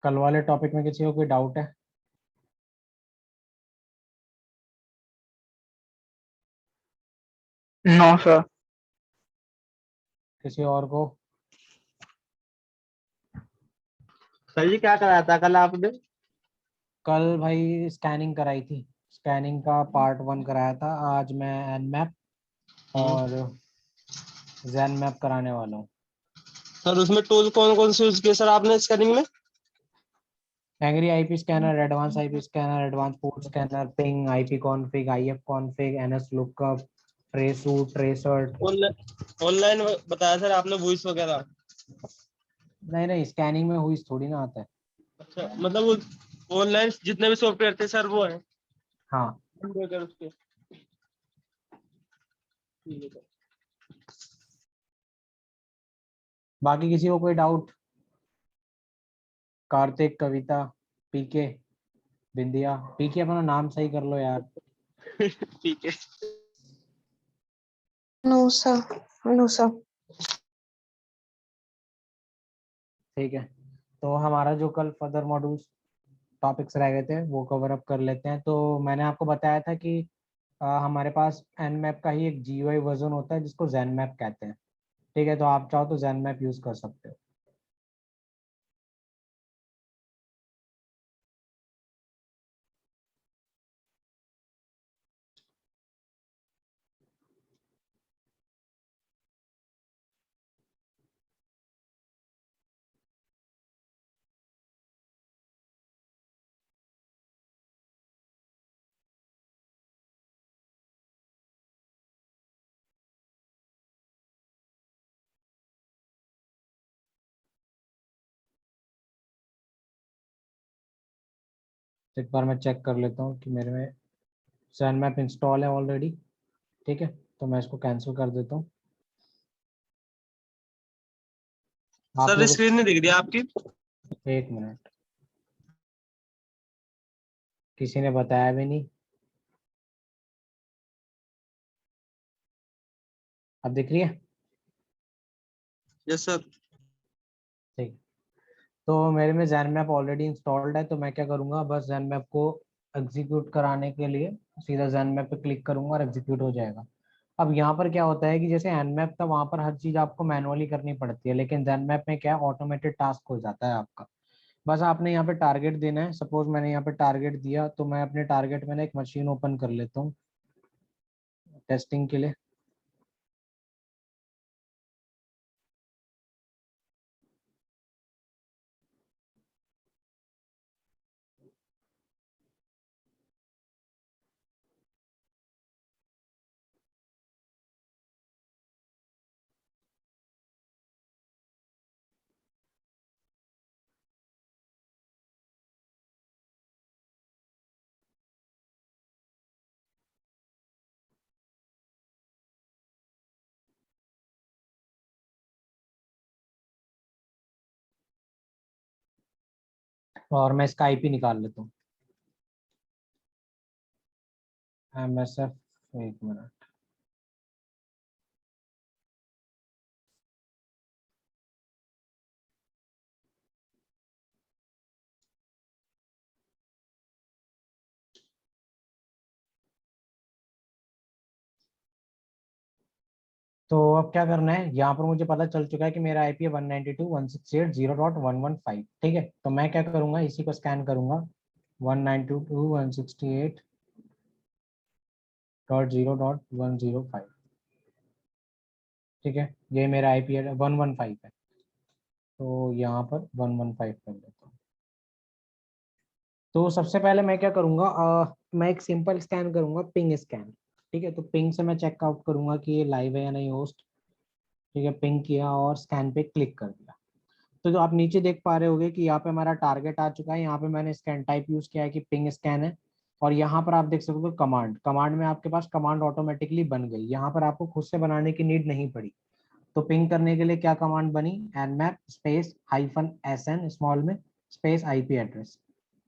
कल वाले टॉपिक में किसी को कोई डाउट है? No sir. किसी और को? सर जी क्या कराया था कल आपने? कल भाई स्कैनिंग कराई थी। स्कैनिंग का पार्ट 1 कराया था। आज मैं एनमैप और जैन मैप कराने वाला हूँ। सर उसमें टूल कौन कौन से यूज किए सर आपने स्कैनिंग में? Angry IP scanner, advance IP scanner, advance port scanner, ping, IP config, IF config, NS lookup, traceroute, tracert. Online online बताया सर आपने, वॉइस वगैरह? नहीं नहीं, स्कैनिंग में हुई थोड़ी ना आता है। अच्छा, मतलब वो ऑनलाइन जितने भी सॉफ्टवेयर थे सर वो है हाँ। कंप्यूटर उसके। ठीक है सर। बाकी किसी को कोई डाउट? कार्तिक, कविता, पीके, बिंदिया। पीके अपना नाम सही कर लो यार। ठीक है। No sir. No sir. ठीक है, तो हमारा जो कल फर्दर मॉड्यूल्स टॉपिक्स रह गए थे वो कवर अप कर लेते हैं। तो मैंने आपको बताया था कि हमारे पास एन मैप का ही एक जीयूआई वर्जन होता है जिसको जैन मैप कहते हैं। ठीक है, तो आप चाहो तो जैन मैप यूज कर सकते हो। तो एक बार मैं चेक कर लेता हूँ कि मेरे में जैन मैप इंस्टॉल है ऑलरेडी। ठीक है, तो मैं इसको कैंसिल कर देता हूँ। आप सर लोग स्क्रीन नहीं दिख रही आपकी? एक मिनट, किसी ने बताया भी नहीं। अब दिख रही है? Yes sir. ठीक। तो मेरे में जैन मैप ऑलरेडी इंस्टॉल्ड है, तो मैं क्या करूँगा, बस जैन मैप को एग्जीक्यूट कराने के लिए सीधा जैन मैप पे क्लिक करूंगा और एग्जीक्यूट हो जाएगा। अब यहाँ पर क्या होता है कि जैसे एनमैप था वहां पर हर चीज आपको मैनुअली करनी पड़ती है, लेकिन जैन मैप में क्या है, ऑटोमेटेड टास्क हो जाता है आपका। बस आपने यहाँ पे टारगेट देना है। सपोज मैंने यहाँ पे टारगेट दिया, तो मैं अपने टारगेट में ना एक मशीन ओपन कर लेता हूँ टेस्टिंग के लिए। और मैं इसका आईपी निकाल लेता हूँ। MSF, एक मिनट। तो अब क्या करना है, यहाँ पर मुझे पता चल चुका है कि मेरा आईपी है 192.168.0.115। ठीक है, तो मैं क्या करूंगा, इसी को स्कैन करूंगा 192.168.0.105। ठीक है, ये मेरा आईपी है 115 है, तो यहाँ पर 115 कर देता हूँ। तो सबसे पहले मैं क्या करूँगा, मैं एक सिंपल स्कैन करूँगा, पिंग स्कैन। ठीक है, तो पिंग से मैं चेकआउट करूँगा कि ये लाइव है या नहीं होस्ट। ठीक है, पिंग किया और स्कैन पे क्लिक कर दिया। तो जो आप नीचे देख पा रहे होगे कि यहाँ पे हमारा टारगेट आ चुका है। यहाँ पे मैंने स्कैन टाइप यूज किया है कि पिंग स्कैन है। और यहाँ पर आप देख सकते हो कमांड, कमांड में आपके पास कमांड ऑटोमेटिकली बन गई। यहाँ पर आपको खुद से बनाने की नीड नहीं पड़ी। तो पिंग करने के लिए क्या कमांड बनी, nmap स्पेस -sn स्मॉल में स्पेस आईपी एड्रेस।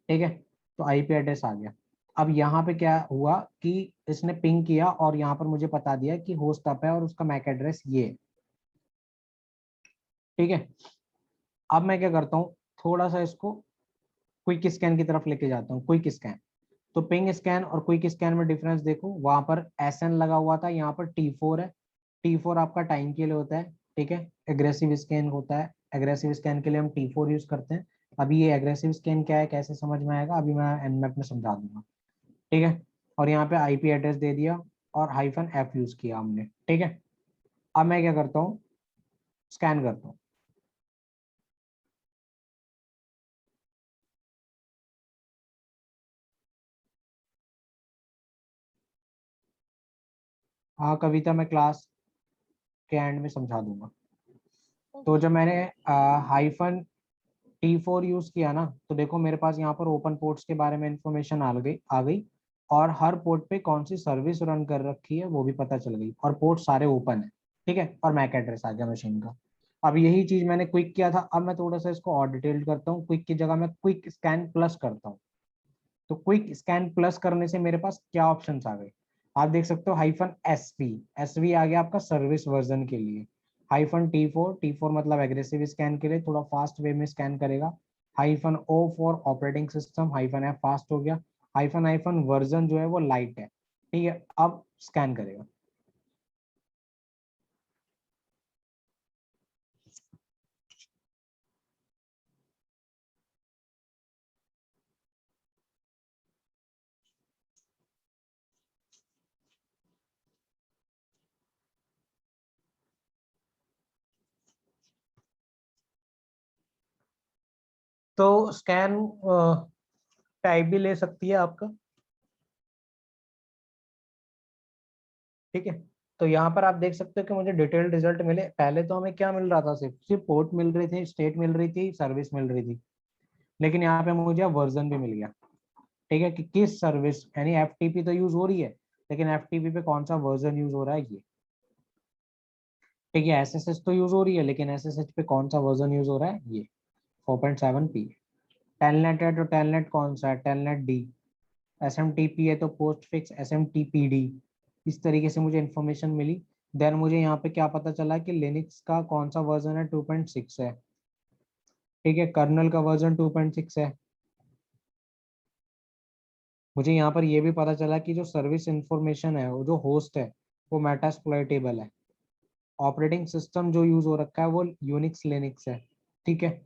ठीक है, तो आईपी एड्रेस आ गया। अब यहाँ पे क्या हुआ कि इसने पिंग किया और यहाँ पर मुझे बता दिया कि होस्ट अप है और उसका मैक एड्रेस ये है। ठीक है, अब मैं क्या करता हूँ, थोड़ा सा इसको क्विक स्कैन की तरफ लेके जाता हूँ। क्विक स्कैन, तो पिंग स्कैन और क्विक स्कैन में डिफरेंस देखो, वहां पर SN लगा हुआ था, यहाँ पर T4 है। T4 आपका टाइम के लिए होता है, ठीक है। एग्रेसिव स्कैन होता है, एग्रेसिव स्कैन के लिए हम T4 यूज करते हैं। अभी ये एग्रेसिव स्कैन क्या है, कैसे समझ में आएगा, अभी मैं Nmap में समझा दूंगा, ठीक है। और यहाँ पे IP एड्रेस दे दिया और -F यूज किया हमने, ठीक है। अब मैं क्या करता हूँ, स्कैन करता हूँ। हाँ कविता, मैं क्लास के एंड में समझा दूंगा। तो जब मैंने -T4 यूज किया ना, तो देखो मेरे पास यहाँ पर ओपन पोर्ट्स के बारे में इंफॉर्मेशन आ गई और हर पोर्ट पे कौन सी सर्विस रन कर रखी है वो भी पता चल गई, और पोर्ट सारे ओपन है, ठीक है। और मैक एड्रेस आ गया मशीन का। अब यही चीज मैंने क्विक किया था, अब मैं थोड़ा सा इसको और डिटेल्ड करता हूँ। क्विक की जगह मैं क्विक स्कैन प्लस करता हूँ। तो क्विक स्कैन प्लस करने से मेरे पास क्या ऑप्शन आ गए, आप देख सकते हो। -SV, SV आ गया आपका सर्विस वर्जन के लिए। -T4 मतलब एग्रेसिव स्कैन के लिए, थोड़ा फास्ट वे में स्कैन करेगा। -O for operating system, -F fast हो गया। हाइफन वर्जन जो है वो लाइट है, ठीक है। अब स्कैन करेगा। तो स्कैन टाइप भी ले सकती है आपका, ठीक है। तो यहाँ पर आप देख सकते हो कि मुझे डिटेल्ड रिजल्ट मिले। पहले तो हमें क्या मिल रहा था, सिर्फ सिर्फ पोर्ट मिल रही थी, स्टेट मिल रही थी, सर्विस मिल रही थी। लेकिन यहाँ पे मुझे वर्जन भी मिल गया, ठीक है, कि किस सर्विस, यानी FTP तो यूज हो रही है, लेकिन FTP पे कौन सा वर्जन यूज हो रहा है ये, ठीक है। SSH तो यूज हो रही है, लेकिन SSH पे कौन सा वर्जन यूज हो रहा है, ये 4.7p। टेलनेट है तो टेलनेट कौन सा है, टेलनेट D। SMTP है तो पोस्ट फिक्स SMTPD। इस तरीके से मुझे इन्फॉर्मेशन मिली। देन मुझे यहाँ पे क्या पता चला कि लिनक्स का कौन सा वर्जन है, 2.6 है, ठीक है। कर्नल का वर्जन 2.6 है। मुझे यहाँ पर यह भी पता चला कि जो सर्विस इंफॉर्मेशन है, वो जो होस्ट है वो मेटास्प्लॉइटेबल है। ऑपरेटिंग सिस्टम जो यूज हो रखा है वो यूनिक्स लिनक्स है, ठीक है।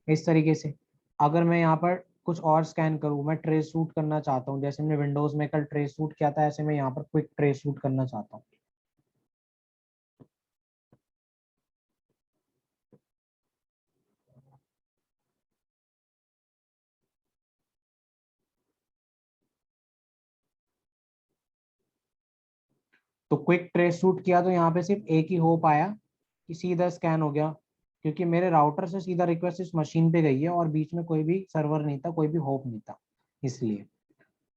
इस तरीके से अगर मैं यहाँ पर कुछ और स्कैन करूँ, मैं ट्रेस रूट करना चाहता हूँ, जैसे मैंने विंडोज में कल ट्रेस रूट किया था, ऐसे मैं यहाँ पर क्विक ट्रेस रूट करना चाहता हूँ। तो क्विक ट्रेस रूट किया तो यहाँ पे सिर्फ एक ही हो पाया कि सीधा स्कैन हो गया, क्योंकि मेरे राउटर से सीधा रिक्वेस्ट इस मशीन पे गई है और बीच में कोई भी सर्वर नहीं था, कोई भी होप नहीं था, इसलिए,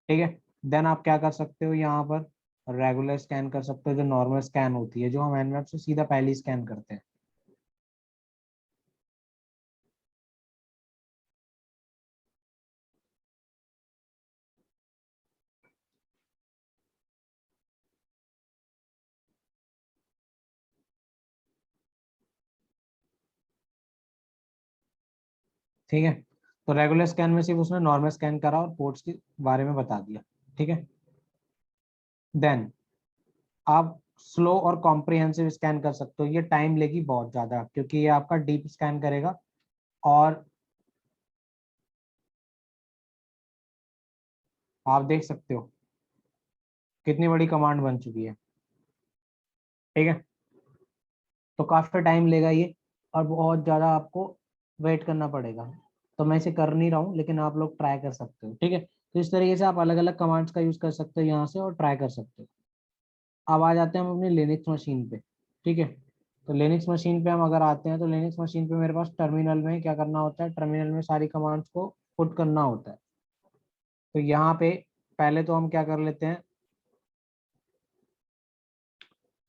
ठीक है। देन आप क्या कर सकते हो, यहाँ पर रेगुलर स्कैन कर सकते हो, जो नॉर्मल स्कैन होती है, जो हम Nmap से सीधा पहले स्कैन करते हैं। ठीक है, तो रेगुलर स्कैन में सिर्फ उसने नॉर्मल स्कैन करा और पोर्ट्स के बारे में बता दिया, ठीक है। देन आप स्लो और कॉम्प्रिहेंसिव स्कैन कर सकते हो। ये टाइम लेगी बहुत ज्यादा, क्योंकि ये आपका डीप स्कैन करेगा। और आप देख सकते हो कितनी बड़ी कमांड बन चुकी है, ठीक है। तो काफी टाइम लेगा ये, और बहुत ज्यादा आपको वेट करना पड़ेगा। तो मैं इसे कर नहीं रहा हूँ, लेकिन आप लोग ट्राई कर सकते हो, ठीक है। तो इस तरीके से आप अलग अलग कमांड्स का यूज कर सकते हो यहाँ से, और ट्राई कर सकते हो। अब आ जाते हैं हम अपनी लिनक्स मशीन पे, ठीक है। तो लिनक्स मशीन पे हम अगर आते हैं, तो लिनक्स मशीन पे मेरे पास टर्मिनल में क्या करना होता है, टर्मिनल में सारी कमांड्स को पुट करना होता है। तो यहाँ पे पहले तो हम क्या कर लेते हैं,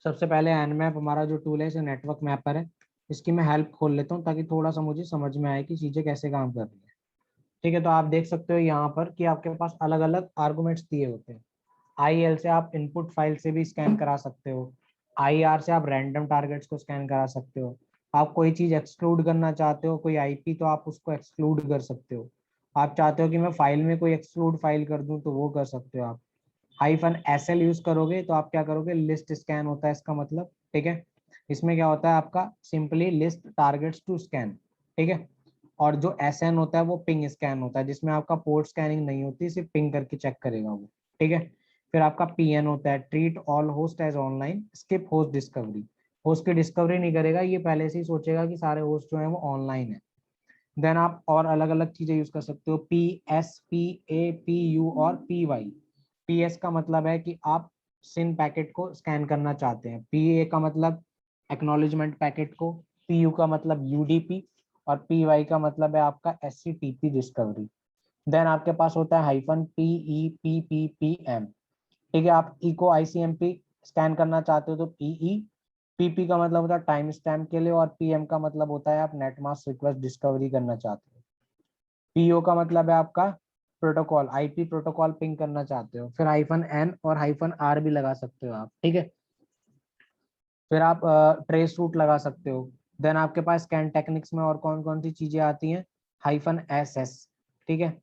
सबसे पहले Nmap हमारा जो टूल है, इसे नेटवर्क मैपर है, इसकी मैं हेल्प खोल लेता हूँ ताकि थोड़ा सा मुझे समझ में आए कि चीजें कैसे काम कर रही है, ठीक है। तो आप देख सकते हो यहाँ पर कि आपके पास अलग अलग आर्गुमेंट्स दिए होते हैं। IL से आप इनपुट फाइल से भी स्कैन करा सकते हो। IR से आप रैंडम टारगेट्स को स्कैन करा सकते हो। आप कोई चीज एक्सक्लूड करना चाहते हो, कोई IP, तो आप उसको एक्सक्लूड कर सकते हो। आप चाहते हो कि मैं फाइल में कोई एक्सक्लूड फाइल कर दूं तो वो कर सकते हो आप। -SL यूज करोगे तो आप क्या करोगे, लिस्ट स्कैन होता है इसका मतलब, ठीक है। इसमें क्या होता है आपका, simply list targets to scan, ठीक है। और जो SN होता है वो पिंग स्कैन होता है, जिसमें आपका पोर्ट स्कैनिंग नहीं होती, सिर्फ पिंग करके चेक करेगा वो, ठीक है। फिर आपका PN होता है, treat all host as online, skip host discovery. Host की डिस्कवरी नहीं करेगा, ये पहले से ही सोचेगा कि सारे होस्ट जो है वो ऑनलाइन है। देन आप और अलग अलग चीजें यूज कर सकते हो, PSPAPU और PY। PS का मतलब है कि आप सिन पैकेट को स्कैन करना चाहते हैं, PA का मतलब एक्नॉलेजमेंट पैकेट को, PU का मतलब UDP, और PY का मतलब है आपका SCTP डिस्कवरी। देन आपके पास होता है -PEPPPM, ठीक है। आप इको ICMP स्कैन करना चाहते हो तो PE। PP का मतलब होता है टाइम स्टैम्प के लिए, और PM का मतलब होता है आप नेटमास्क रिक्वेस्ट डिस्कवरी करना चाहते हो। PO का मतलब है आपका प्रोटोकॉल, IP प्रोटोकॉल पिंग करना चाहते हो। फिर -N और -R भी लगा सकते हो आप, ठीक है। फिर आप ट्रेस रूट लगा सकते हो। देन आपके पास स्कैन टेक्निक्स में और कौन कौन सी चीजें आती हैं, -SS, ठीक है,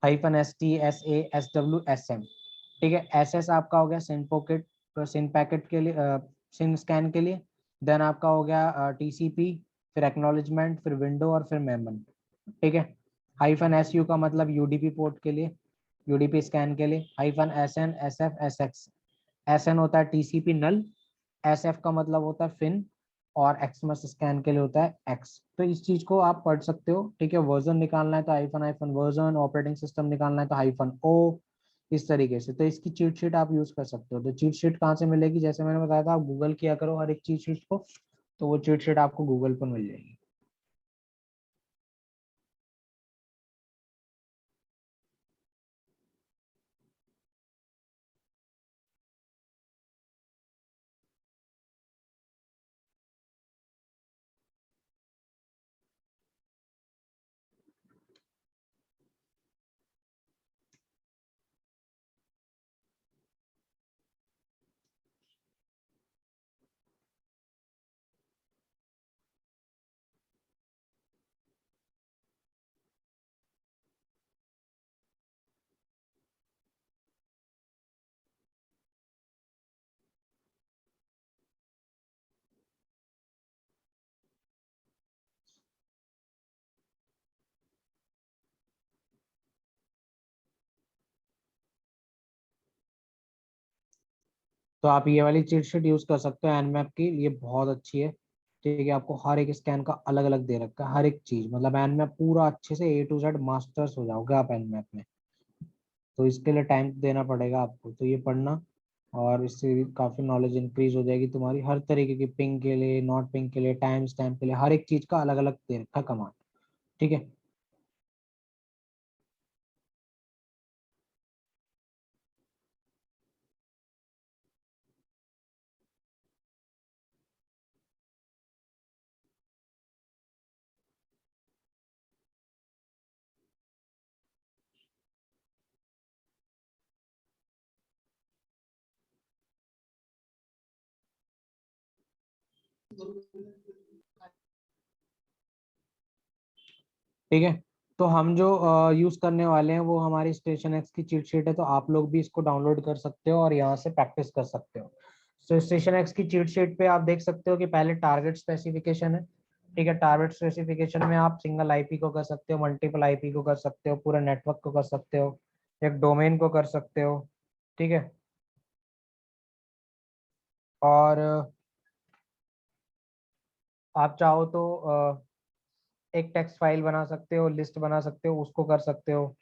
-ST SA SW SM, ठीक है। SS आपका हो गया सिन पॉकेट, सिन पैकेट के लिए, सिन स्कैन के लिए। देन आपका हो गया TCP, फिर एक्नॉलेजमेंट, फिर विंडो और फिर मेमन, ठीक है। -SU का मतलब UDP पोर्ट के लिए, UDP स्कैन के लिए। -SN SF SX, SN होता है TCP नल, SF का मतलब होता है फिन, और एक्समस स्कैन के लिए होता है X। तो इस चीज को आप पढ़ सकते हो, ठीक है। वर्जन निकालना है तो -वर्जन, ऑपरेटिंग सिस्टम निकालना है तो -O, इस तरीके से। तो इसकी चीट शीट आप यूज कर सकते हो। तो चीट शीट कहाँ से मिलेगी, जैसे मैंने बताया था, आप गूगल किया करो हर एक चीट शीट को, तो वो चीट शीट आपको गूगल पर मिल जाएगी। तो आप ये वाली चीट शीट यूज कर सकते हो एनमैप की, ये बहुत अच्छी है, ठीक है। आपको हर एक स्कैन का अलग अलग दे रखा है, हर एक चीज, मतलब एनमैप पूरा अच्छे से A to Z मास्टर्स हो जाओगे आप एनमैप में। तो इसके लिए टाइम देना पड़ेगा आपको, तो ये पढ़ना, और इससे भी काफी नॉलेज इंक्रीज हो जाएगी तुम्हारी, हर तरीके की पिंग के लिए, नॉट पिंग के लिए, टाइम स्टैम्प के लिए, हर एक चीज का अलग अलग दे रखा कमांड, ठीक है। ठीक है। तो हम जो यूज करने वाले हैं वो हमारी स्टेशन एक्स की चीट शीट है, तो आप लोग भी इसको डाउनलोड कर सकते हो और यहाँ से प्रैक्टिस कर सकते हो। तो स्टेशन एक्स की चीट शीट पे आप देख सकते हो कि पहले टारगेट स्पेसिफिकेशन है, ठीक है। टारगेट स्पेसिफिकेशन में आप सिंगल IP को कर सकते हो, मल्टीपल IP को कर सकते हो, पूरे नेटवर्क को कर सकते हो, एक डोमेन को कर सकते हो, ठीक है। और आप चाहो तो एक टेक्स्ट फाइल बना सकते हो, लिस्ट बना सकते हो, उसको कर सकते हो।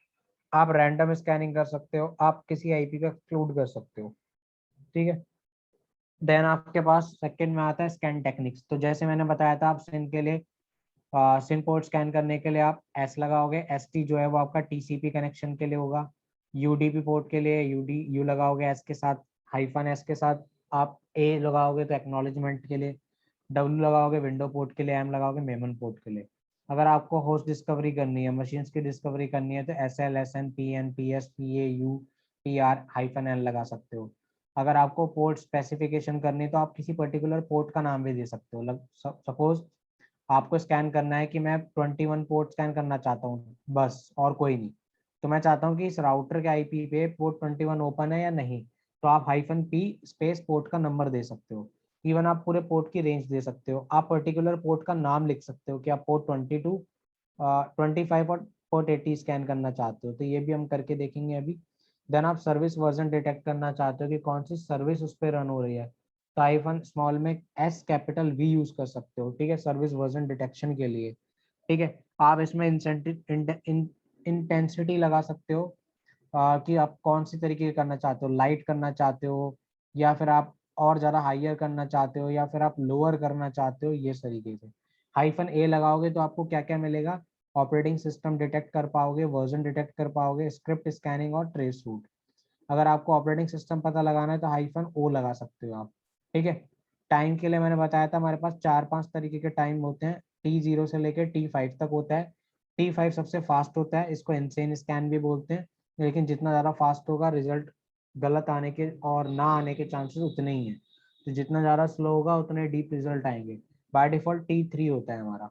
आप रैंडम स्कैनिंग कर सकते हो, आप किसी IP का एक्सक्लूड कर सकते हो, ठीक है। देन आपके पास सेकंड में आता है स्कैन टेक्निक्स। तो जैसे मैंने बताया था, आप सिन के लिए, सिन पोर्ट स्कैन करने के लिए आप S लगाओगे, ST जो है वो आपका TCP कनेक्शन के लिए होगा। UDP पोर्ट के लिए U लगाओगे S के साथ, -S के साथ। आप A लगाओगे तो एक्नॉलेजमेंट के लिए, W लगाओगे विंडो पोर्ट के लिए, M लगाओगे मेमन पोर्ट के लिए। अगर आपको होस्ट डिस्कवरी करनी है, मशीन्स की डिस्कवरी करनी है, तो SL SN PN PS PAU PR -N लगा सकते हो। अगर आपको पोर्ट स्पेसिफिकेशन करनी है तो आप किसी पर्टिकुलर पोर्ट का नाम भी दे सकते हो, सपोज आपको स्कैन करना है कि मैं 21 पोर्ट स्कैन करना चाहता हूँ बस, और कोई नहीं। तो मैं चाहता हूँ कि इस राउटर के आईपी पे पोर्ट 21 ओपन है या नहीं, तो आप -p स्पेस पोर्ट का नंबर दे सकते हो। इवन आप पूरे पोर्ट की रेंज दे सकते हो, आप पर्टिकुलर पोर्ट का नाम लिख सकते हो कि आप पोर्ट 22, 25 और पोर्ट 80 स्कैन करना चाहते हो। तो ये भी हम करके देखेंगे अभी। देन आप सर्विस वर्जन डिटेक्ट करना चाहते हो कि कौन सी सर्विस उस पर रन हो रही है, तो आईफन स्मॉल में S कैपिटल V यूज कर सकते हो, ठीक है, सर्विस वर्जन डिटेक्शन के लिए। ठीक है, आप इसमें इंटेंसिटी लगा सकते हो कि आप कौन सी तरीके का करना चाहते हो, लाइट करना चाहते हो, या फिर आप और ज़्यादा हाइयर करना चाहते हो, या फिर आप लोअर करना चाहते हो, ये तरीके से। -A लगाओगे तो आपको क्या क्या मिलेगा, ऑपरेटिंग सिस्टम डिटेक्ट कर पाओगे, वर्जन डिटेक्ट कर पाओगे, स्क्रिप्ट स्कैनिंग और ट्रेस रूट। अगर आपको ऑपरेटिंग सिस्टम पता लगाना है तो -O लगा सकते हो आप। ठीक है, टाइम के लिए मैंने बताया था हमारे पास 4-5 तरीके के टाइम होते हैं, T0 से लेकर T5 तक होता है। T5 सबसे फास्ट होता है, इसको इनसेन स्कैन भी बोलते हैं, लेकिन जितना ज़्यादा फास्ट होगा रिजल्ट गलत आने के और ना आने के चांसेस उतने ही हैं। तो जितना ज़्यादा स्लो होगा उतने डीप रिजल्ट आएंगे। बाय डिफॉल्ट T3 होता है हमारा।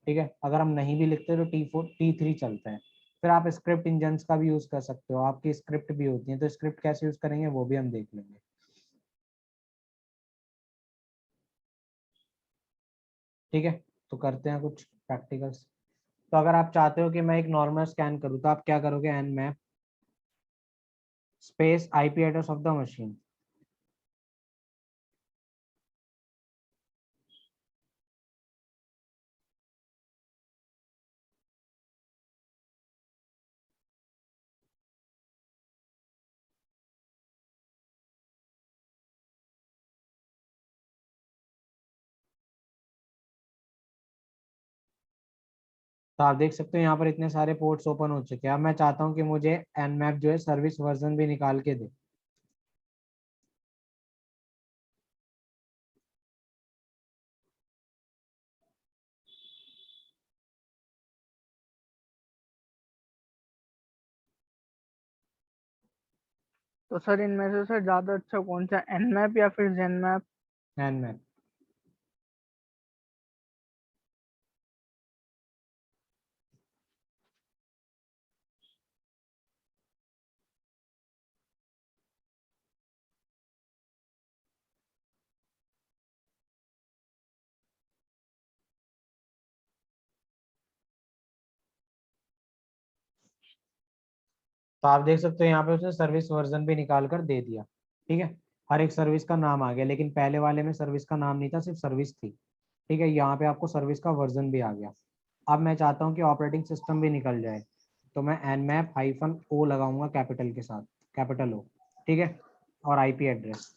ठीक है, अगर हम नहीं भी लिखते तो T3 चलता है। फिर आप स्क्रिप्ट इंजन्स का भी यूज कर सकते हो, आपकी स्क्रिप्ट भी होती है, तो स्क्रिप्ट कैसे यूज करेंगे वो भी हम देख लेंगे। ठीक है, तो करते हैं कुछ प्रैक्टिकल्स। तो अगर आप चाहते हो कि मैं एक नॉर्मल स्कैन करूँ तो आप क्या करोगे, nmap space IP address of the machine. तो आप देख सकते हो यहाँ पर इतने सारे पोर्ट्स ओपन हो चुके हैं। अब मैं चाहता हूँ कि मुझे nmap जो है सर्विस वर्जन भी निकाल के दे। तो सर इनमें से सर ज्यादा अच्छा कौन सा, nmap या फिर zenmap? nmap तो आप देख सकते हो यहाँ पे उसने सर्विस वर्जन भी निकाल कर दे दिया। ठीक है, हर एक सर्विस का नाम आ गया, लेकिन पहले वाले में सर्विस का नाम नहीं था, सिर्फ सर्विस थी। ठीक है, यहाँ पे आपको सर्विस का वर्जन भी आ गया। अब मैं चाहता हूँ कि ऑपरेटिंग सिस्टम भी निकल जाए, तो मैं nmap -O लगाऊंगा कैपिटल के साथ, कैपिटल O। ठीक है, और IP एड्रेस।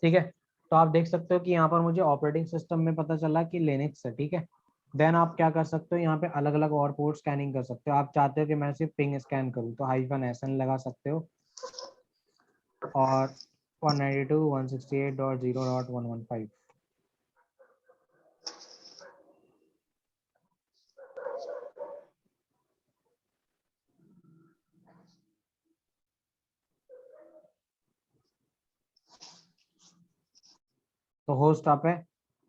ठीक है, तो आप देख सकते हो कि यहाँ पर मुझे ऑपरेटिंग सिस्टम में पता चला कि लिनक्स है। ठीक है, देन आप क्या कर सकते हो, यहाँ पे अलग अलग और पोर्ट स्कैनिंग कर सकते हो। आप चाहते हो कि मैं सिर्फ पिंग स्कैन करूँ तो -SN लगा सकते हो, और 192.168.0.115। तो होस्ट अप है,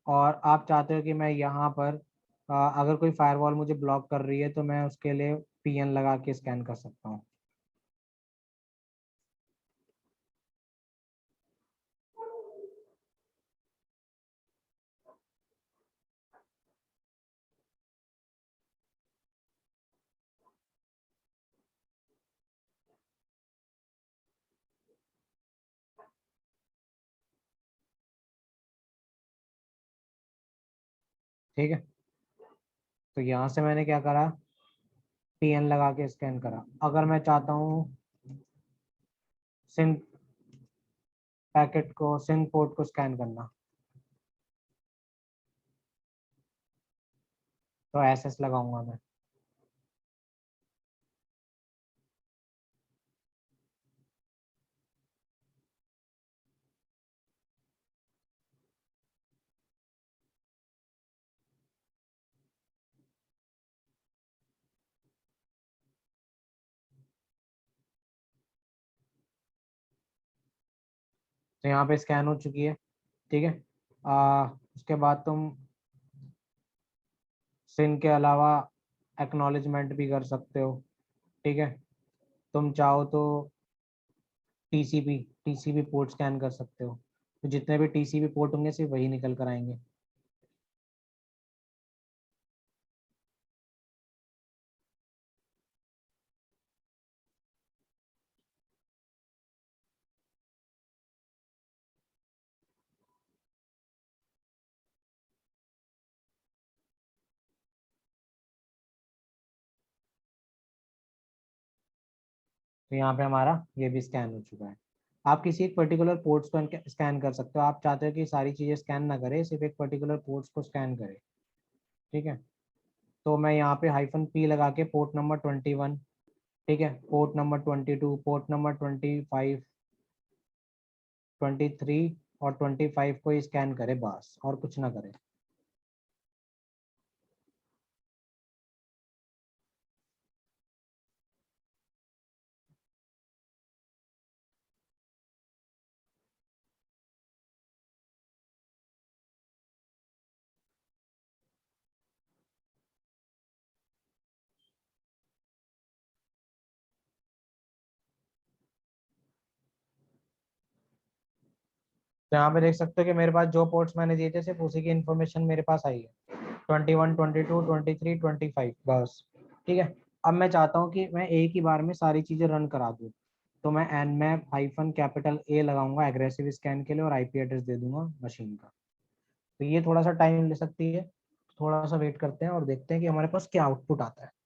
और आप चाहते हो कि मैं यहाँ पर अगर कोई फायरवॉल मुझे ब्लॉक कर रही है तो मैं उसके लिए PN लगा के स्कैन कर सकता हूँ। ठीक है, तो यहाँ से मैंने क्या करा, PN लगा के स्कैन करा। अगर मैं चाहता हूँ सिंक पैकेट को, सिंक पोर्ट को स्कैन करना, तो SS लगाऊंगा मैं। तो यहाँ पे स्कैन हो चुकी है, ठीक है। उसके बाद तुम सिन के अलावा एक्नॉलेजमेंट भी कर सकते हो, ठीक है। तुम चाहो तो टीसीपी टीसीपी पोर्ट स्कैन कर सकते हो, तो जितने भी टीसीपी पोर्ट होंगे सिर्फ वही निकल कर आएंगे। तो यहाँ पे हमारा ये भी स्कैन हो चुका है। आप किसी एक पर्टिकुलर पोर्ट्स को स्कैन कर सकते हो। आप चाहते हो कि सारी चीज़ें स्कैन ना करे, सिर्फ एक पर्टिकुलर पोर्ट्स को स्कैन करे, ठीक है। तो मैं यहाँ पे -P लगा के पोर्ट नंबर 21, ठीक है, पोर्ट नंबर 22, पोर्ट नंबर 25, 23 और 25 को ही स्कैन करे बस, और कुछ ना करे। तो यहाँ पे देख सकते हो कि मेरे पास जो पोर्ट्स मैंने दिए थे सिर्फ उसी की इन्फॉर्मेशन मेरे पास आई है, 21, 22, 23, 25 बस, ठीक है। अब मैं चाहता हूँ कि मैं एक ही बार में सारी चीज़ें रन करा दूँ, तो मैं nmap-A लगाऊंगा एग्रेसिव स्कैन के लिए और आईपी एड्रेस दे दूंगा मशीन का। तो ये थोड़ा सा टाइम ले सकती है, थोड़ा सा वेट करते हैं और देखते हैं कि हमारे पास क्या आउटपुट आता है।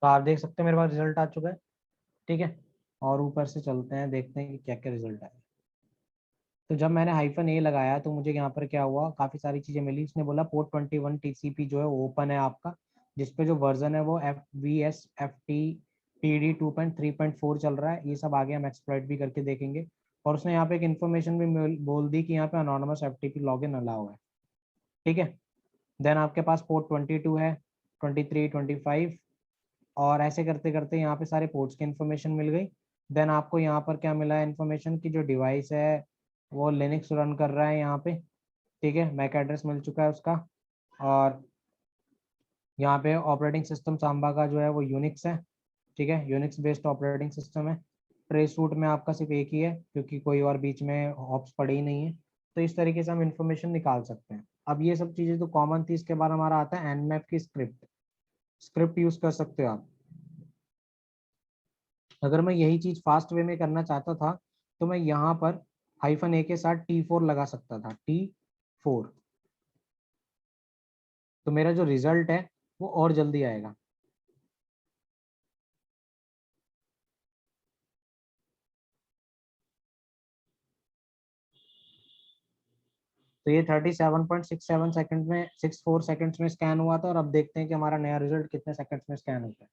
तो आप देख सकते हैं मेरे पास रिजल्ट आ चुका है, ठीक है। और ऊपर से चलते हैं, देखते हैं कि क्या क्या रिजल्ट आया। तो जब मैंने -A लगाया तो मुझे यहाँ पर क्या हुआ, काफ़ी सारी चीज़ें मिली। इसने बोला पोर्ट 21 टीसीपी जो है वो ओपन है आपका, जिसपे जो वर्जन है वो FVS FT PD 2.3.4 चल रहा है। ये सब आगे हम एक्सप्लॉइट भी करके देखेंगे। और उसने यहाँ पे एक इन्फॉर्मेशन भी बोल दी कि यहाँ पे अनोनिमस FTP लॉगिन अलाउ है, ठीक है। देन आपके पास पोर्ट 22 है, 23, 25, और ऐसे करते करते यहाँ पे सारे पोर्ट्स की इन्फॉर्मेशन मिल गई। देन आपको यहाँ पर क्या मिला है इन्फॉर्मेशन की, जो डिवाइस है वो लिनक्स रन कर रहा है यहाँ पे, ठीक है, मैक एड्रेस मिल चुका है उसका। और यहाँ पे ऑपरेटिंग सिस्टम सांबा का जो है वो यूनिक्स है, ठीक है, यूनिक्स बेस्ड ऑपरेटिंग सिस्टम है। ट्रेस रूट में आपका सिर्फ एक ही है, क्योंकि कोई और बीच में हॉप्स पड़े ही नहीं है। तो इस तरीके से हम इंफॉर्मेशन निकाल सकते हैं। अब ये सब चीज़ें तो कॉमन थी, इसके बाद हमारा आता है nmap की स्क्रिप्ट। स्क्रिप्ट यूज़ कर सकते हो आप। अगर मैं यही चीज फास्ट वे में करना चाहता था तो मैं यहाँ पर -A के साथ T4 लगा सकता था, T4। तो मेरा जो रिजल्ट है वो और जल्दी आएगा। तो ये 37.67 सेकंड में 64 सेकंड्स में स्कैन हुआ था, और अब देखते हैं कि हमारा नया रिजल्ट कितने सेकंड्स में स्कैन होता है।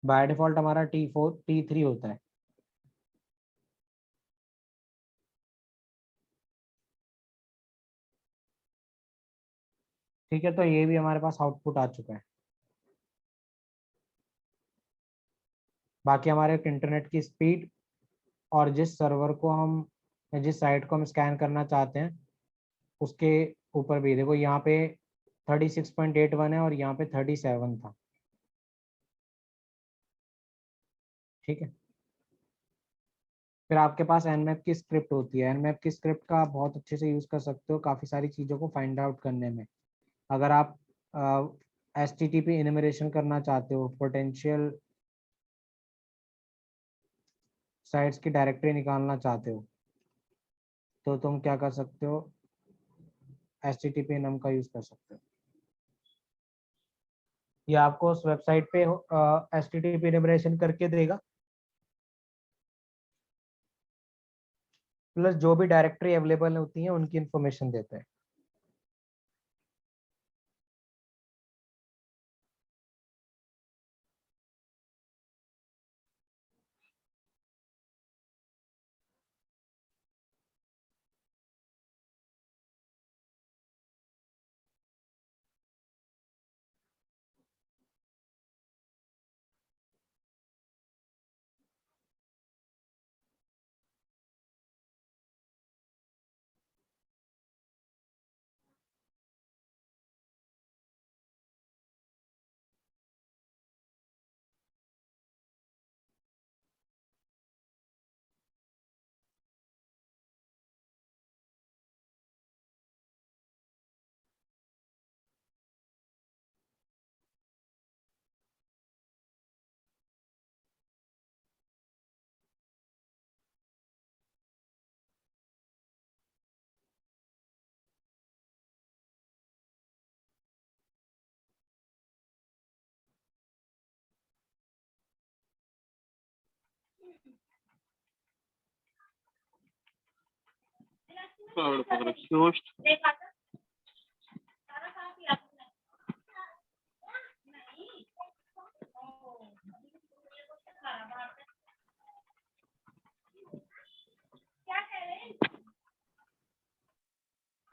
बाय डिफॉल्ट हमारा T3 होता है। ठीक है, तो ये भी हमारे पास आउटपुट आ चुका है। बाकी हमारे इंटरनेट की स्पीड और जिस सर्वर को हम, जिस साइट को हम स्कैन करना चाहते हैं उसके ऊपर भी देखो, यहाँ पे 36.81 है और यहाँ पे 37 था। ठीक है, फिर आपके पास nmap की स्क्रिप्ट होती है। nmap की स्क्रिप्ट का आप बहुत अच्छे से यूज कर सकते हो काफी सारी चीजों को फाइंड आउट करने में। अगर आप HTTP इनमरेशन करना चाहते हो, पोटेंशियल साइट्स की डायरेक्टरी निकालना चाहते हो, तो तुम क्या कर सकते हो, HTTP enum का यूज कर सकते हो। ये आपको उस वेबसाइट पे HTTP इनमरेशन करके देगा, प्लस जो भी डायरेक्टरी अवेलेबल होती है उनकी इंफॉर्मेशन देता है।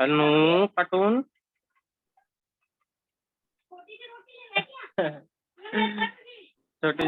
Hello cartoon. छोटी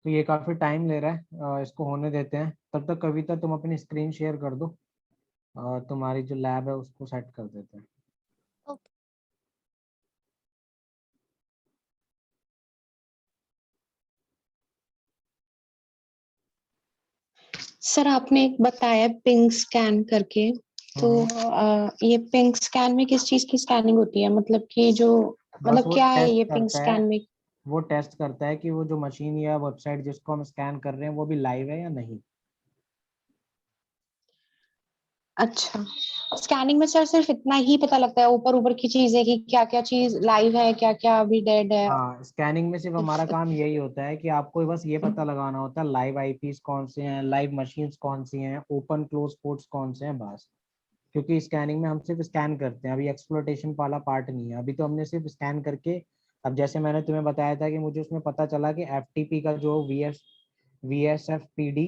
तो ये काफी टाइम ले रहा है, इसको होने देते हैं। तब तक कविता तुम अपनी स्क्रीन शेयर कर दो, तुम्हारी जो लैब है उसको सेट कर देते हैं। सर आपने एक बताया पिंग स्कैन करके, तो ये पिंग स्कैन में किस चीज की स्कैनिंग होती है, मतलब कि जो, बस मतलब वो क्या है टेस्ट ये पिंग करता है, स्कैन में? वो टेस्ट करता है कि वो जो मशीन या वेबसाइट जिसको हम स्कैन कर रहे हैं वो भी लाइव है या नहीं। अच्छा, स्कैनिंग में सर सिर्फ इतना ही पता लगता है, ऊपर ऊपर की चीजें कि क्या क्या चीज लाइव है, क्या क्या अभी डेड है? हाँ, स्कैनिंग में सिर्फ हमारा इफ- काम यही होता है कि आपको बस ये पता लगाना होता है लाइव आईपीस कौन से हैं, लाइव मशीन्स कौन सी हैं, ओपन क्लोज पोर्ट्स कौन से हैं, बस। क्योंकि स्कैनिंग में हम सिर्फ स्कैन करते हैं, अभी एक्सप्लोइटेशन वाला पार्ट नहीं है, अभी तो हमने सिर्फ स्कैन करके। अब जैसे मैंने तुम्हें बताया था कि मुझे उसमें पता चला कि एफटीपी का जो V S F P D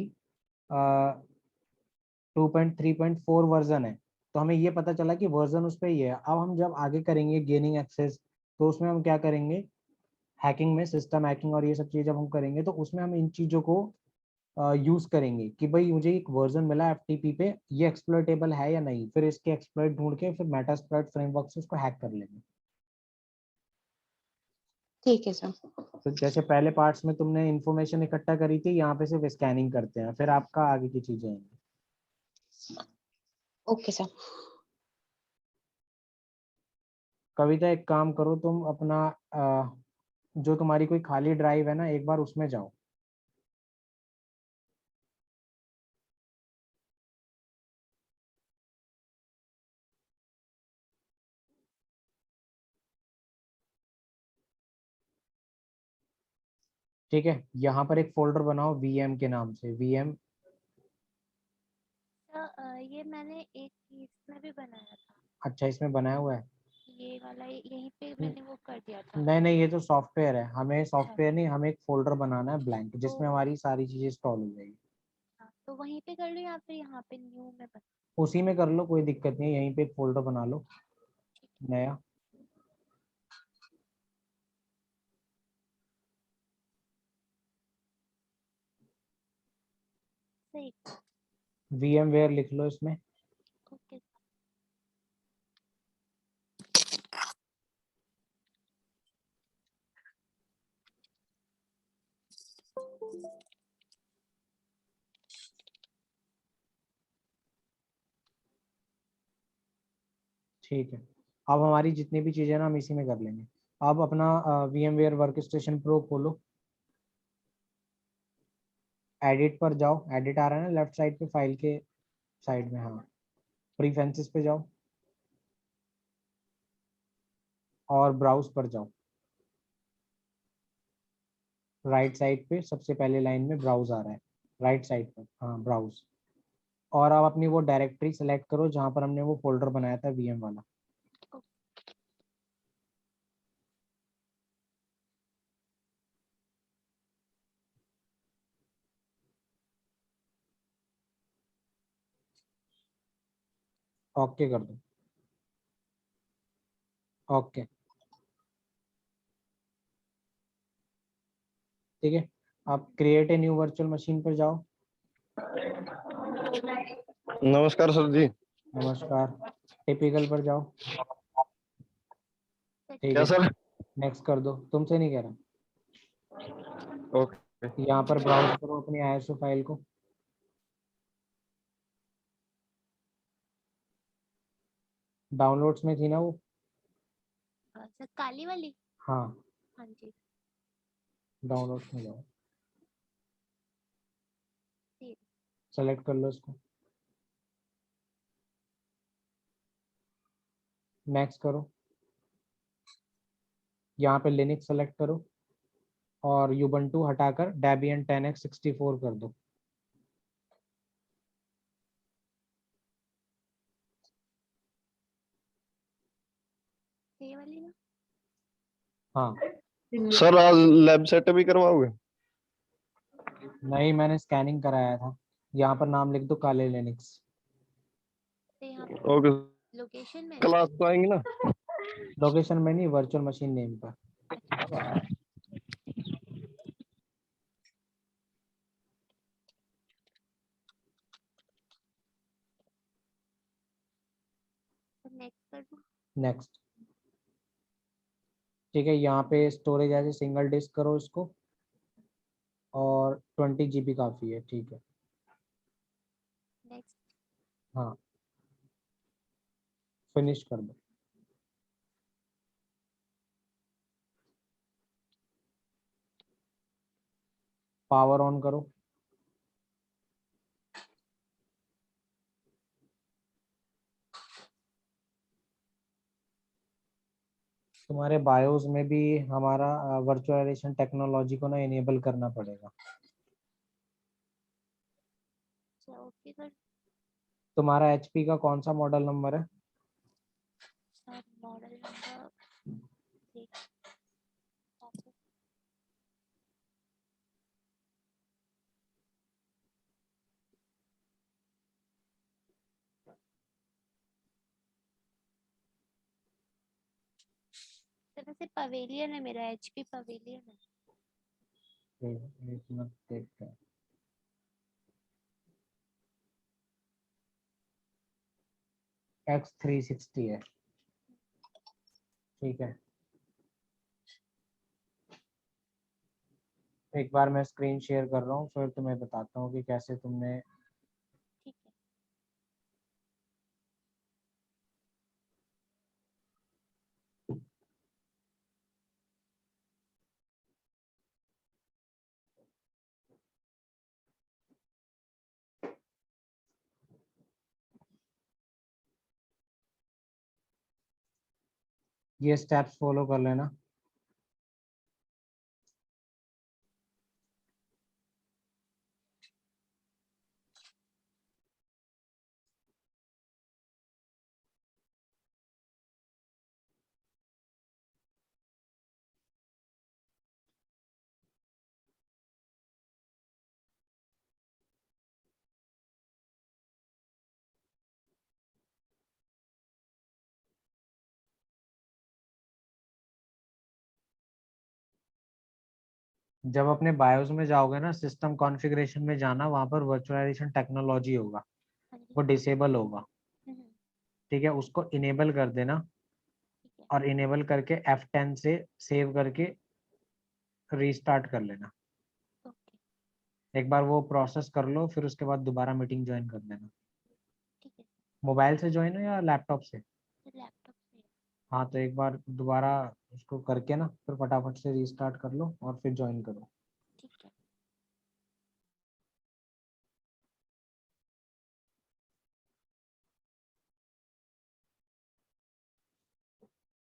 2.3.4 version है, तो हमें ये पता चला कि वर्जन उस पर ही है। अब हम जब आगे करेंगे गेनिंग एक्सेस, तो उसमें हम क्या करेंगे, हैकिंग में सिस्टम हैकिंग और ये सब चीज़ जब हम करेंगे तो उसमें हम इन चीज़ों को यूज करेंगे कि भाई मुझे एक वर्जन मिला एफटीपी पे, ये एक्सप्लॉइटेबल है या नहीं, फिर इसके एक्सप्लॉइट ढूंढ के फिर मेटास्प्लॉइट फ्रेमवर्क से उसको हैक कर लेंगे। ठीक है सर। तो जैसे पहले पार्ट्स में तुमने इन्फॉर्मेशन इकट्ठा करी थी, यहाँ पे सिर्फ स्कैनिंग करते हैं, फिर आपका आगे की चीजें आएंगी। Okay sir. कविता, एक काम करो तुम अपना जो तुम्हारी कोई खाली ड्राइव है ना, एक बार उसमें जाओ। ठीक है, यहाँ पर एक फोल्डर बनाओ वीएम के नाम से, वीएम। ये मैंने एक इसमें भी बनाया था, अच्छा, इसमें बनाया हुआ है। ये वाला यहीं पे मैंने वो कर दिया था। नहीं नहीं, ये तो सॉफ्टवेयर है, हमें अच्छा, सॉफ्टवेयर नहीं, हमें एक फोल्डर बनाना है ब्लैंक, तो जिसमें हमारी सारी चीजें इंस्टॉल हो जाएगी। हाँ, तो वहीं पे कर लो या फिर यहाँ पे न्यू में बना? उसी में कर लो, कोई दिक्कत नहीं है, यहीं पे एक फोल्डर बना लो नया। सही। वीएम वेयर लिख लो इसमें। ओके। ठीक है, अब हमारी जितनी भी चीजें ना हम इसी में कर लेंगे। अब अपना VMware workstation pro खोलो, एडिट पर जाओ, एडिट आ रहा है ना लेफ्ट साइड पे फाइल के साइड में, हाँ। प्रीफेंसेस पे जाओ और ब्राउज पर जाओ, राइट साइड पे सबसे पहले लाइन में ब्राउज आ रहा है, राइट साइड पर, हाँ ब्राउज। और अब अपनी वो डायरेक्टरी सेलेक्ट करो जहाँ पर हमने वो फोल्डर बनाया था वीएम वाला। ओके कर दो, ओके। ठीक है, आप create a new virtual machine पर जाओ। नमस्कार सर जी। नमस्कार, टिपिकल पर जाओ। ठीक क्या है, सर? नेक्स्ट कर दो, तुमसे नहीं कह रहा। ओके। यहाँ पर ब्राउज करो अपनी आईएसओ फाइल को। डाउनलोड्स में थी ना वो? सर काली वाली? हाँ, हाँ जी। डाउनलोड्स में जाओ, ठीक। सेलेक्ट कर लो इसको, नेक्स्ट करो। यहाँ पे लिनक्स सेलेक्ट करो और यूबंटू हटाकर डेबियन 10x64 कर दो। ये वाली ना? हाँ, सर आज लैब सेट भी करवाओगे? नहीं मैंने स्कैनिंग कराया था। यहाँ पर नाम लिख दो, काले लिनक्स। तो यहाँ ओके। लोकेशन में? क्लास तो आएंगी ना? लोकेशन में नहीं, वर्चुअल मशीन नेम पर। नेक्स्ट कर दूँ? नेक्स्ट। ठीक है, यहाँ पे storage as a single disk करो इसको, और 20 GB काफ़ी है, ठीक है। नेक्स्ट। हाँ, फिनिश कर दो। पावर ऑन करो। तुम्हारे बायोस में भी हमारा वर्चुअलाइजेशन टेक्नोलॉजी को ना इनेबल करना पड़ेगा। अच्छा ओके सर। तुम्हारा एचपी का कौन सा मॉडल नंबर है? सर मॉडल नंबर सर वैसे पवेलियन है मेरा, एचपी पवेलियन है। एक मिनट देखते हैं। X360 है, ठीक है। एक बार मैं स्क्रीन शेयर कर रहा हूँ, फिर तुम्हें बताता हूँ कि कैसे तुमने ठीक है। ये स्टेप्स फॉलो कर लेना। जब अपने बायोस में जाओगे ना, सिस्टम कॉन्फ़िगरेशन में जाना, वहां पर वर्चुअलाइजेशन टेक्नोलॉजी होगा, हाँ जी। वो डिसेबल होगा, हम्म, ठीक है। उसको इनेबल कर देना, ठीक है। और इनेबल करके F10 से सेव करके रीस्टार्ट कर लेना। ओके एक बार वो प्रोसेस कर लो, फिर उसके बाद दोबारा मीटिंग ज्वाइन कर लेना। ठीक है। मोबाइल से ज्वाइन हो या लैपटॉप से? सर लैपटॉप से। हाँ, तो एक बार दोबारा उसको करके ना, फिर फटाफट से रीस्टार्ट कर लो और फिर ज्वाइन करो। ठीक है।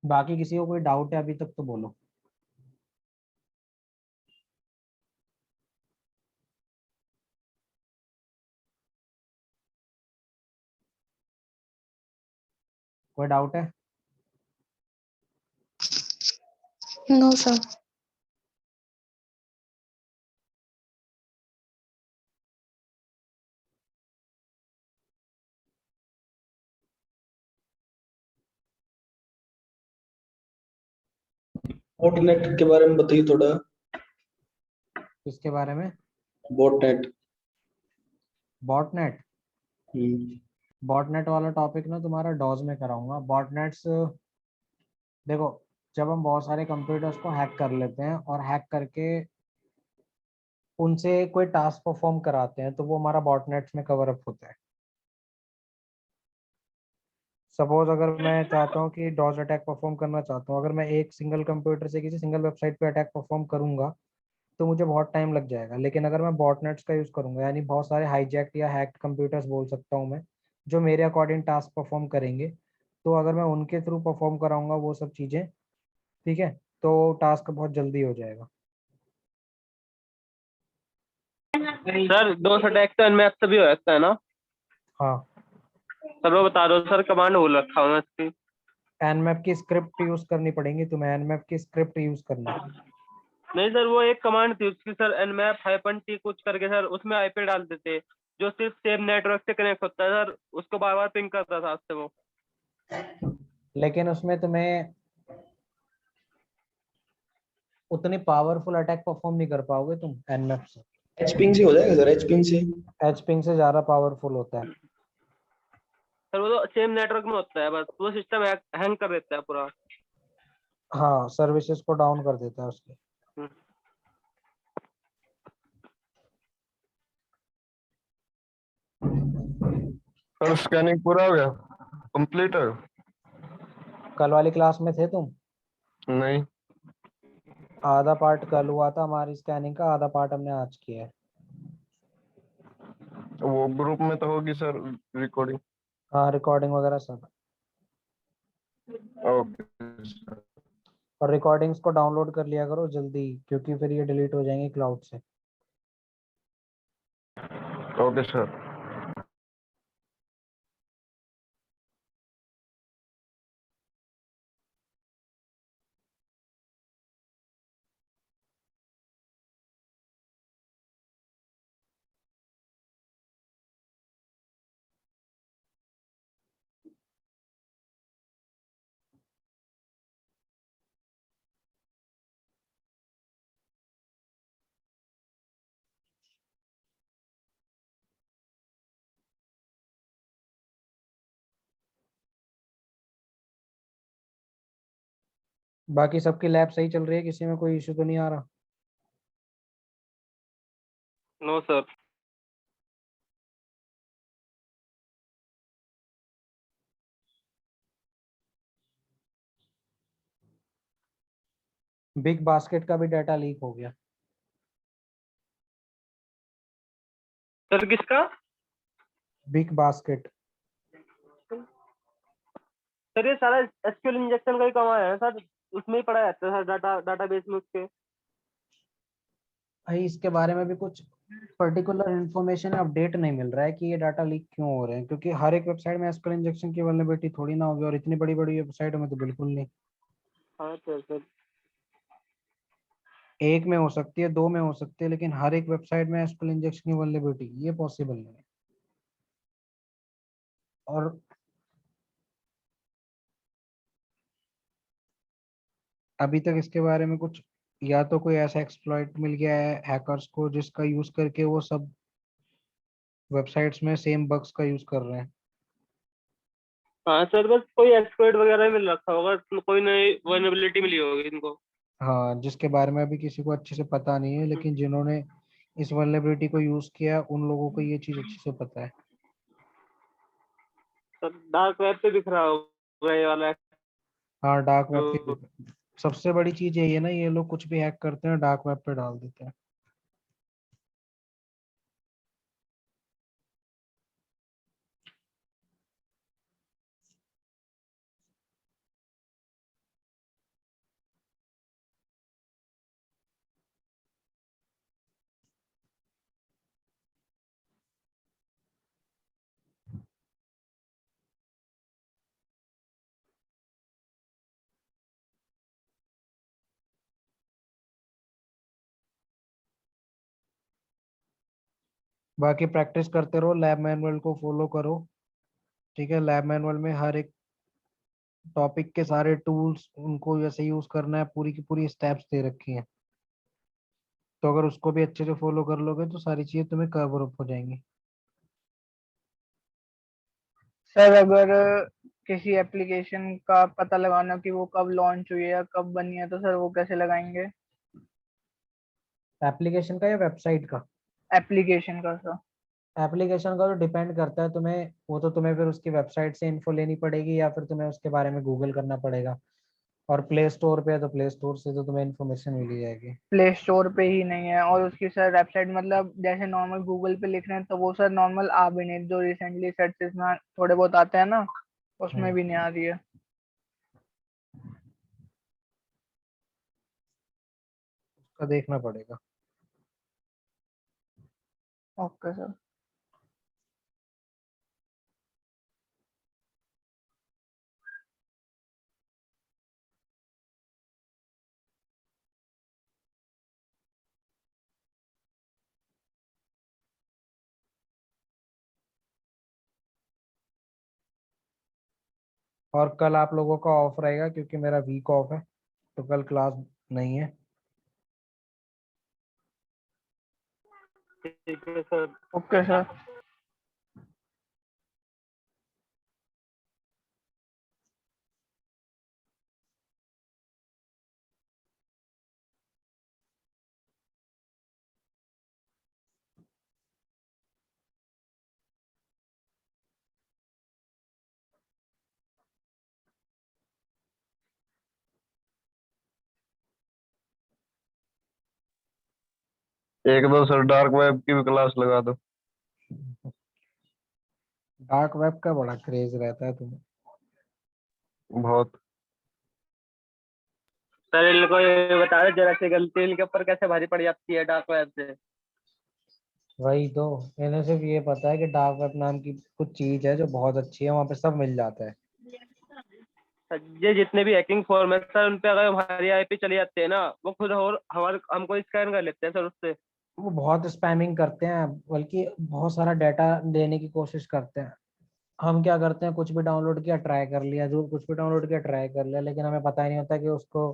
बाकी किसी को कोई डाउट है अभी तक तो बोलो। कोई डाउट है? No sir. बॉटनेट के बारे में बताइए थोड़ा। किसके बारे में? बॉटनेट। बॉटनेट। हम्म। बॉटनेट वाला टॉपिक ना तुम्हारा डॉज में कराऊंगा। बॉटनेट्स, देखो, जब हम बहुत सारे कंप्यूटर्स को हैक कर लेते हैं और हैक करके उनसे कोई टास्क परफॉर्म कराते हैं, तो वो हमारा बॉटनेट्स में कवर अप होता है। सपोज अगर मैं चाहता हूँ कि डॉज अटैक परफॉर्म करना चाहता हूँ, अगर मैं एक सिंगल कंप्यूटर से किसी सिंगल वेबसाइट पे अटैक परफॉर्म करूंगा, तो मुझे बहुत टाइम लग जाएगा। लेकिन अगर मैं बॉटनेट्स का यूज करूंगा, यानी बहुत सारे हाईजैक्ड या हैक्ड कंप्यूटर्स बोल सकता हूँ मैं, जो मेरे अकॉर्डिंग टास्क परफॉर्म करेंगे, तो अगर मैं उनके थ्रू परफॉर्म कराऊंगा वो सब चीजें, ठीक है, तो टास्क बहुत जल्दी हो जाएगा। सर डोस अटैक तो एनमैप से भी हो सकता है ना? हाँ, सर वो बता दो सर, कमांड भूल रखा हूँ मैं इसकी। एनमैप की स्क्रिप्ट यूज करनी पड़ेगी तुम्हें, एनमैप की स्क्रिप्ट यूज करना। नहीं सर, वो एक कमांड थी उसकी सर, एनमैप -t कुछ करके सर, उसमें आईपी डाल देते जो सिर्फ सेम नेटवर्क से कनेक्ट होता है सर, उसको बार बार पिंग करता था उससे वो। लेकिन उसमें तुम्हें उतनी पावरफुल अटैक परफॉर्म नहीं कर पाओगे तुम एनमैप से। एच पिंग से हो जाएगा सर, एच पिंग से। एच पिंग से ज्यादा पावरफुल होता है। सर वो तो सेम नेटवर्क में होता है, बस वो सिस्टम हैंग कर देता है पूरा। हाँ, सर्विसेज को डाउन कर देता है उसके। हम्म। सर स्कैनिंग पूरा हो गया, कंप्लीट है? कल वाली क्लास में थे तुम? नहीं। आधा पार्ट कल हुआ था हमारी स्कैनिंग का, आधा पार्ट हमने आज किया है। वो ग्रुप में तो होगी सर रिकॉर्डिंग। हाँ, रिकॉर्डिंग वगैरह सब। Okay sir. और रिकॉर्डिंग्स को डाउनलोड कर लिया करो जल्दी, क्योंकि फिर ये डिलीट हो जाएंगे क्लाउड से। Okay sir. बाकी सबकी लैब सही चल रही है, किसी में कोई इशू तो नहीं आ रहा? No sir. बिग बास्केट का भी डाटा लीक हो गया। सर किसका? Big basket. सर ये सारा एसक्यूएल इंजेक्शन का ही कमाया है सर, उसमें ही पढ़ा जाता है सर, डाटाबेस में उसके। भाई इसके बारे में भी कुछ पर्टिकुलर इन्फॉर्मेशन अपडेट नहीं मिल रहा है कि ये डाटा लीक क्यों हो रहे हैं, क्योंकि हर एक वेबसाइट में एसक्यूएल इंजेक्शन की वल्नरेबिलिटी थोड़ी ना होगी, और इतनी बड़ी बड़ी वेबसाइट में तो बिल्कुल नहीं। हाँ सर। एक में हो सकती है, दो में हो सकती है, लेकिन हर एक वेबसाइट में एसक्यूएल इंजेक्शन की वल्नरेबिलिटी ये पॉसिबल नहीं है। और अभी तक इसके बारे में कुछ, या तो कोई ऐसा एक्सप्लॉइट मिल गया है हैकर्स को जिसका यूज करके वो सब वेबसाइट्स में सेम बग्स का यूज कर रहे हैं। हाँ सर, बस कोई एक्सपर्ट वगैरह मिल रखा होगा, कोई नई वर्नेबिलिटी मिली होगी इनको। हाँ, जिसके बारे में अभी किसी को अच्छे से पता नहीं है, लेकिन जिन्होंने इस वल्नरेबिलिटी को यूज किया उन लोगों को ये चीज अच्छे से पता है। सर डार्क वेब पे दिख रहा होगा ये वाला। हाँ, डार्क वेब तो पे सबसे बड़ी चीज यही है ना, ये लोग कुछ भी हैक करते हैं डार्क वेब पे डाल देते हैं। बाकी प्रैक्टिस करते रहो, लैब मैनुअल को फॉलो करो। ठीक है, लैब मैनुअल में हर एक टॉपिक के सारे टूल्स उनको जैसे यूज करना है, पूरी की पूरी स्टेप्स दे रखी हैं। तो अगर उसको भी अच्छे से फॉलो कर लोगे तो सारी चीजें तुम्हें कवर अप हो जाएंगी। सर अगर किसी एप्लीकेशन का पता लगाना कि वो कब लॉन्च हुई है या कब बनी है, तो सर वो कैसे लगाएंगे? एप्लीकेशन का या वेबसाइट का? एप्लीकेशन का सर। एप्लीकेशन का तो डिपेंड करता है, तुम्हें वो तो तुम्हें फिर उसकी वेबसाइट से इन्फो लेनी पड़ेगी, या फिर तुम्हें उसके बारे में गूगल करना पड़ेगा। और प्ले स्टोर पे है तो प्ले स्टोर से तो तुम्हें इन्फॉर्मेशन मिल ही जाएगी। प्ले स्टोर पे ही नहीं है, और उसकी सर वेबसाइट मतलब जैसे नॉर्मल गूगल पे लिख रहे हैं तो वो सर नॉर्मल आ भी नहीं, जो रिसेंटली सर्चेस में थोड़े बहुत आते हैं ना, उसमें भी नहीं आ रही है। उसका देखना पड़ेगा। Okay sir. और कल आप लोगों का ऑफ रहेगा क्योंकि मेरा वीक ऑफ है, तो कल क्लास नहीं है। ठीक है सर। Okay sir. एक दो सर डार्क वेब की भी क्लास लगा दो। डार्क वेब का बड़ा क्रेज रहता है तुम्हें। बहुत। सर इनको ये बता रहे जरा सी गलती इनके ऊपर कैसे भारी पड़ जाती है डार्क वेब से। वही तो, इन्हें सिर्फ ये पता है कि डार्क वेब नाम की कुछ चीज है जो बहुत अच्छी है, वहां पे सब मिल जाता है। सर, ये जितने भी हैकिंग फॉर्म है सर, उन पे अगर हमारी आईपी चली जाती है ना, वो खुद और हमारे हमको स्कैन कर लेते हैं सर उससे। वो बहुत स्पैमिंग करते हैं, बल्कि बहुत सारा डाटा लेने की कोशिश करते हैं। हम क्या करते हैं, कुछ भी डाउनलोड किया ट्राई कर लिया, जो कुछ भी डाउनलोड किया ट्राई कर लिया, लेकिन हमें पता ही नहीं होता कि उसको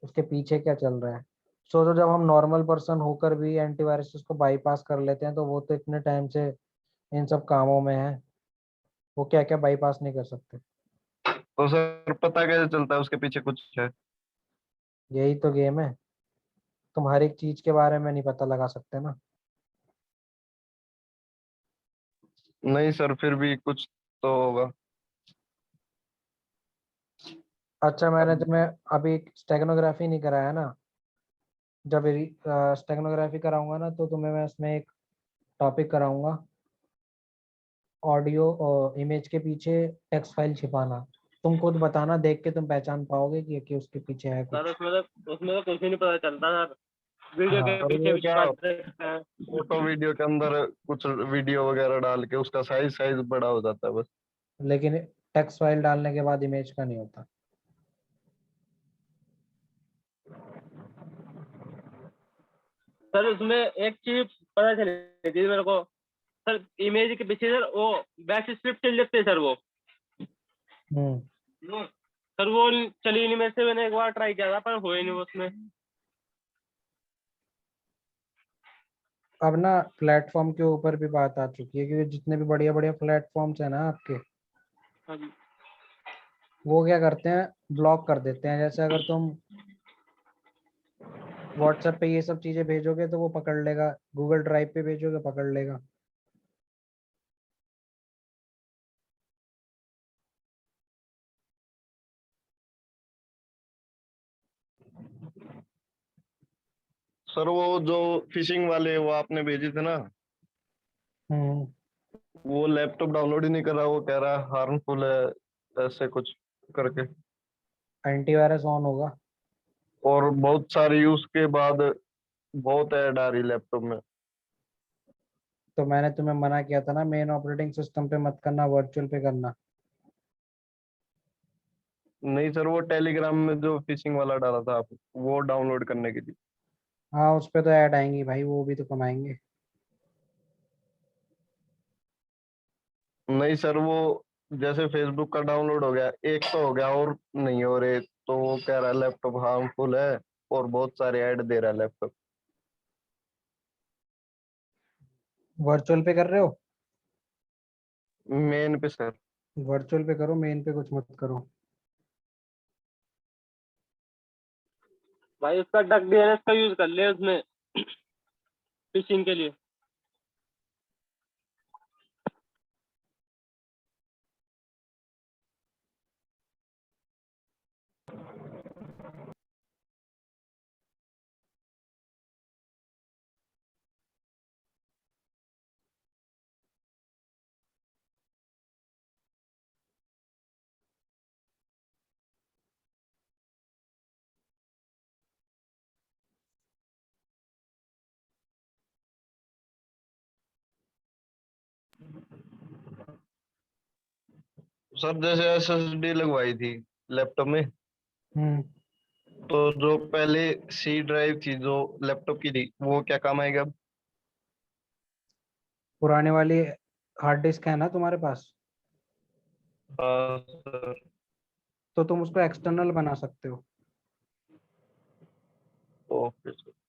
उसके पीछे क्या चल रहा है। सोचो जब हम नॉर्मल पर्सन होकर भी एंटीवायरस को बाईपास कर लेते हैं, तो वो तो इतने टाइम से इन सब कामों में है, वो क्या क्या बाईपास नहीं कर सकते। तो सर पता कैसे चलता है उसके पीछे कुछ है? यही तो गेम है, तुम हर एक चीज के बारे में नहीं पता लगा सकते ना। नहीं सर, फिर भी कुछ तो होगा। अच्छा, मैंने अब तुम्हें अभी स्टेगनोग्राफी नहीं कराया ना। जब स्टेगनोग्राफी कराऊंगा ना, तो तुम्हें मैं उसमें एक टॉपिक कराऊंगा, ऑडियो और इमेज के पीछे टेक्स्ट फाइल छिपाना। तुम खुद बताना, देख के तुम पहचान पाओगे कि उसके पीछे है सर कुछ। उसमें तो कुछ ही नहीं पता चलता सर, वीडियो हाँ, के सर पीछे वो भी क्या, छुपा देते हैं। फोटो वीडियो के अंदर कुछ वीडियो वगैरह डाल के उसका साइज साइज बड़ा हो जाता है बस। लेकिन टेक्स्ट फाइल डालने के बाद इमेज का नहीं होता। सर उसमें एक चीज पता चली थी मेरे को सर, इमेज के पीछे सर वो बैश स्क्रिप्ट चल जाते हैं सर वो। हम्म। सर वो चली नहीं मेरे से, मैंने एक बार ट्राई किया था पर हुए नहीं वो उसमें। अब ना प्लेटफॉर्म के ऊपर भी बात आ चुकी है, क्योंकि जितने भी बढ़िया बढ़िया प्लेटफॉर्म्स है ना आपके, हाँ जी। वो क्या करते हैं, ब्लॉक कर देते हैं। जैसे अगर तुम व्हाट्सएप पे ये सब चीजें भेजोगे तो वो पकड़ लेगा, गूगल ड्राइव पे भेजोगे पकड़ लेगा। सर वो जो फिशिंग वाले वो आपने भेजे थे ना, हम्म। वो लैपटॉप डाउनलोड ही नहीं कर रहा, वो कह रहा है हार्मफुल है ऐसे कुछ करके। एंटीवायरस ऑन होगा। और बहुत सारे यूज के बाद बहुत ऐड आ रही लैपटॉप में। तो मैंने तुम्हें मना किया था ना, मेन ऑपरेटिंग सिस्टम पे मत करना, वर्चुअल पे करना। नहीं सर, वो टेलीग्राम में जो फिशिंग वाला डाला था आप, वो डाउनलोड करने के लिए। हाँ, उस पे तो ऐड आएंगी भाई, वो भी तो कमाएंगे। नहीं सर, वो जैसे फेसबुक का डाउनलोड हो गया, एक तो हो गया और नहीं हो रहे, तो वो कह रहा है लैपटॉप हार्मफुल है और बहुत सारे ऐड दे रहा है लैपटॉप। वर्चुअल पे कर रहे हो? मेन पे सर। वर्चुअल पे करो, मेन पे कुछ मत करो। भाई उसका डक डीएनएस का यूज कर ले उसमें फिशिंग के लिए। सर जैसे एसएसडी लगवाई थी लैपटॉप में, हम्म। तो जो पहले सी ड्राइव थी जो लैपटॉप की थी, वो क्या काम आएगा अब? पुराने वाली हार्ड डिस्क है ना तुम्हारे पास, सर। तो तुम उसको एक्सटर्नल बना सकते हो। ओके।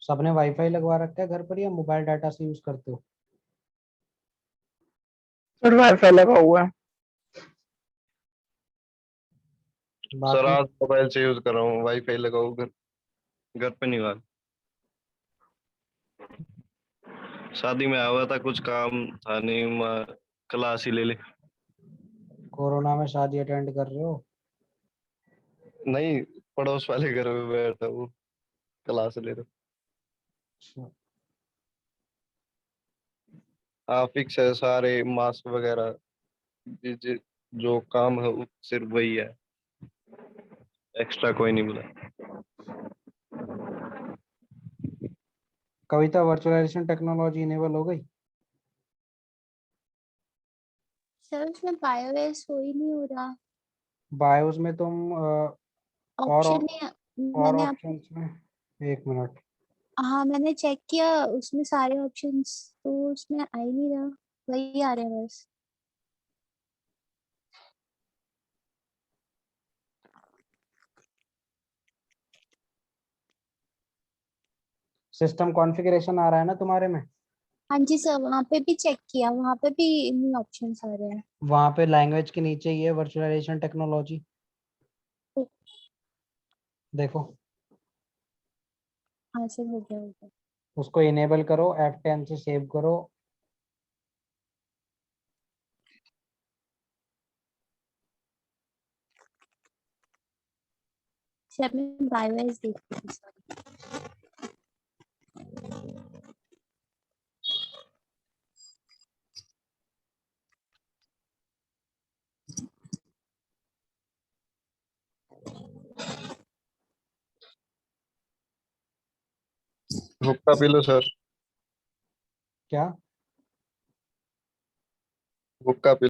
सबने वाईफाई लगवा रखा है घर पर या मोबाइल डाटा से यूज करते हो? सर वाईफाई लगा हुआ है। सर बाकी आज मोबाइल से यूज कर रहा हूँ, वाईफाई लगाओ घर घर पे नहीं लगा। शादी में आया हुआ था, कुछ काम था नहीं, क्लास ही ले ले। कोरोना में शादी अटेंड कर रहे हो? नहीं, पड़ोस वाले घर में बैठा हूँ, क्लास ले रहा हूँ। अच्छा, हाँ फिक्स है सारे मास्क वगैरह, जो काम है वो सिर्फ वही है, एक्स्ट्रा कोई नहीं मिला। कविता वर्चुअलाइजेशन टेक्नोलॉजी इनेबल हो गई? सर उसमें बायोगैस हो ही नहीं हो रहा। बायोस में तुम और ऑप्शन नहीं, और मैंने आप ऑप्शंस में, एक मिनट, हाँ मैंने चेक किया उसमें सारे ऑप्शंस, तो उसमें आ ही नहीं रहा, वही आ रहे हैं बस। सिस्टम कॉन्फ़िगरेशन आ रहा है ना तुम्हारे में? हाँ जी सर, वहाँ पे भी चेक किया, वहाँ पे भी इन्हीं ऑप्शंस आ रहे हैं। वहां पे लैंग्वेज के नीचे ही है वर्चुअलाइजेशन टेक्नोलॉजी, देखो। हाँ सर, हो गया हो गया। उसको इनेबल करो, F10 से सेव करो। सर मैं बायोगैस देख रही हूँ सर। हुक्का पी लो सर, क्या? हुक्का पी